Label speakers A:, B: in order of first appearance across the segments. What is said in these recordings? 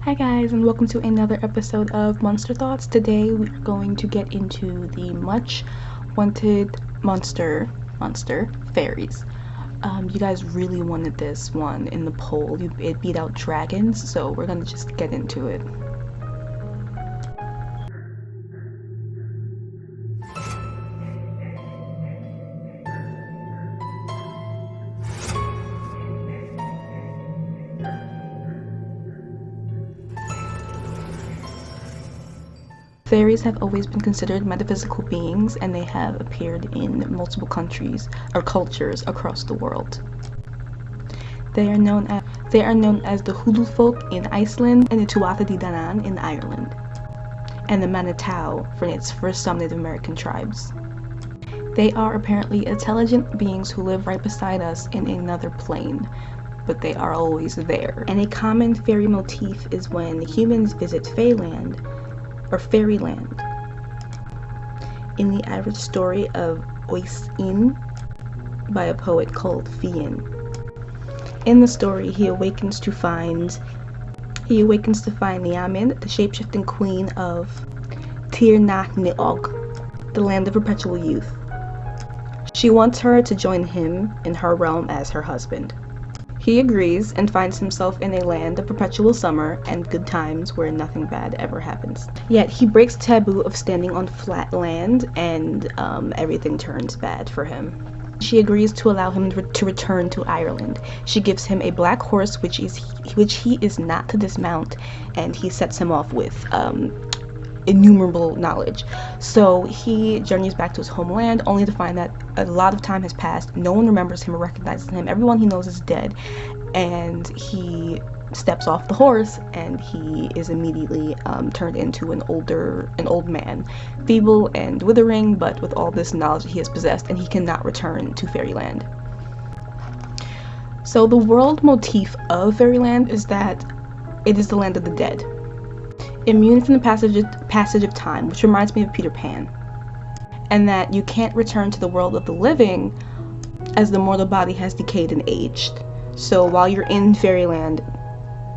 A: Hi guys, and welcome to another episode of Monster Thoughts. Today we are going to get into the much wanted monster, Faeries. You guys really wanted this one in the poll. It beat out dragons, so we're gonna just get into it. Fairies have always been considered metaphysical beings, and they have appeared in multiple countries or cultures across the world. They are known as the Hulu folk in Iceland and the Tuatha De Danann in Ireland, and the Manitau for some Native American tribes. They are apparently intelligent beings who live right beside us in another plane, but they are always there. And a common fairy motif is when humans visit Fairyland or Fairyland. In the Irish story of Oisin by a poet called Fian. In the story, he awakens to find Niamin, the shape-shifting queen of Tir Nath Niog, the land of perpetual youth. She wants her to join him in her realm as her husband. He agrees and finds himself in a land of perpetual summer and good times where nothing bad ever happens. Yet he breaks taboo of standing on flat land, and everything turns bad for him. She agrees to allow him to return to Ireland. She gives him a black horse which he is not to dismount, and he sets him off with innumerable knowledge. So he journeys back to his homeland only to find that a lot of time has passed. No one remembers him or recognizes him. Everyone he knows is dead, and he steps off the horse and he is immediately turned into an old man, feeble and withering, but with all this knowledge that he has possessed, and he cannot return to Fairyland. So the world motif of Fairyland is that it is the land of the dead, immune from the passage of time, which reminds me of Peter Pan, and that you can't return to the world of the living as the mortal body has decayed and aged. So while you're in Fairyland,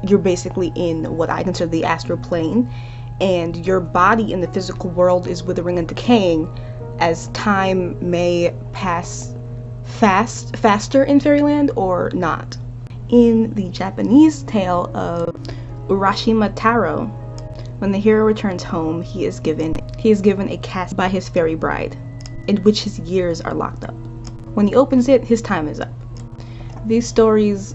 A: you're basically in what I consider the astral plane, and your body in the physical world is withering and decaying as time may pass faster in Fairyland or not. In the Japanese tale of Urashima Taro, when the hero returns home, he is given a casket by his fairy bride, in which his years are locked up. When he opens it, his time is up. These stories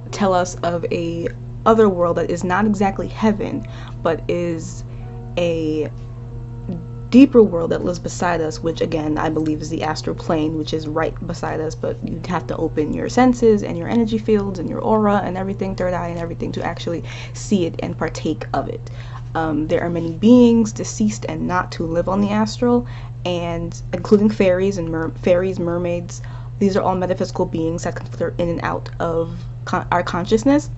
A: tell us of a other world that is not exactly heaven, but is a deeper world that lives beside us, which again I believe is the astral plane, which is right beside us, but you'd have to open your senses and your energy fields and your aura and everything, third eye and everything, to actually see it and partake of it. There are many beings, deceased and not, who live on the astral, and including fairies and mermaids. These are all metaphysical beings that can flirt in and out of our consciousness.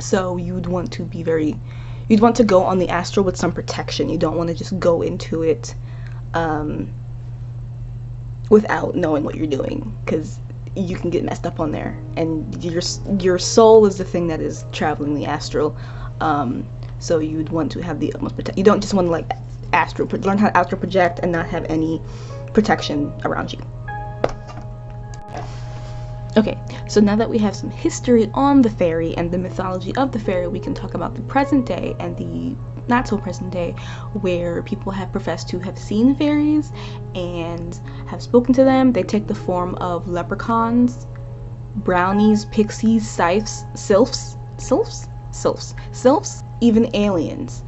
A: So you'd want to go on the astral with some protection. You don't want to just go into it without knowing what you're doing, because you can get messed up on there, and your soul is the thing that is traveling the astral. So you'd want to have the utmost protection. You don't just want to learn how to astral project and not have any protection around you. Okay, so now that we have some history on the fairy and the mythology of the fairy, we can talk about the present day and the not so present day, where people have professed to have seen fairies and have spoken to them. They take the form of leprechauns, brownies, pixies, sylphs, even aliens,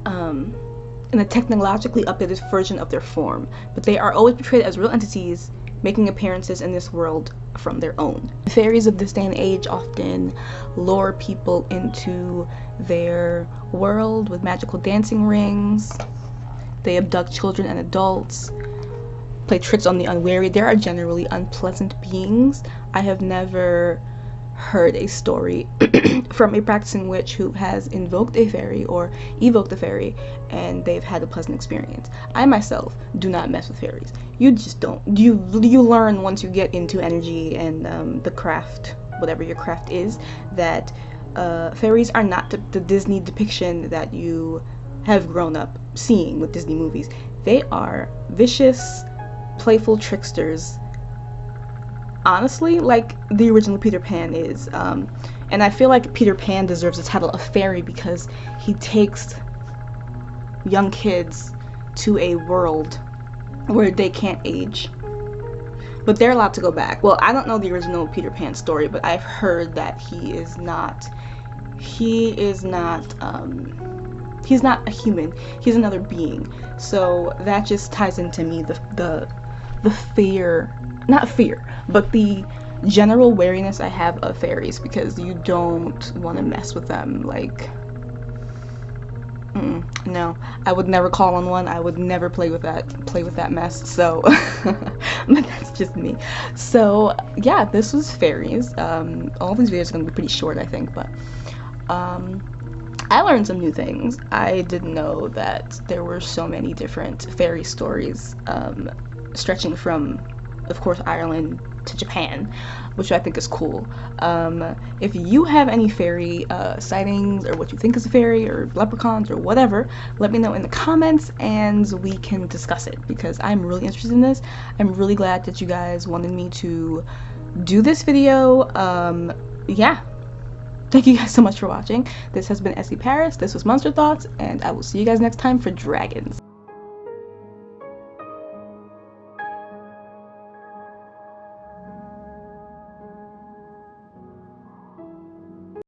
A: in a technologically updated version of their form, but they are always portrayed as real entities making appearances in this world from their own. The fairies of this day and age often lure people into their world with magical dancing rings. They abduct children and adults, play tricks on the unwary. They are generally unpleasant beings. I have never heard a story from a practicing witch who has invoked a fairy or evoked a fairy and they've had a pleasant experience. I myself do not mess with fairies. You just don't. You learn once you get into energy and the craft, whatever your craft is, that Fairies are not the Disney depiction that you have grown up seeing with Disney movies. They are vicious, playful tricksters, honestly, like the original Peter Pan is. And I feel like Peter Pan deserves the title of fairy because he takes young kids to a world where they can't age, but they're allowed to go back. Well, I don't know the original Peter Pan story, but I've heard that he's not a human. He's another being. So that just ties into me the fear, not fear, but the general wariness I have of fairies, because you don't want to mess with them. Like, no, I would never call on one. I would never play with that mess. So, but that's just me. So yeah, this was fairies. All these videos are gonna be pretty short, I think, but I learned some new things. I didn't know that there were so many different fairy stories, stretching from, of course, Ireland to Japan, which I think is cool. If you have any fairy sightings, or what you think is a fairy, or leprechauns, or whatever, let me know in the comments and we can discuss it, because I'm really interested in this. I'm really glad that you guys wanted me to do this video. Yeah. Thank you guys so much for watching. This has been Essie Paris. This was Monster Thoughts, and I will see you guys next time for dragons.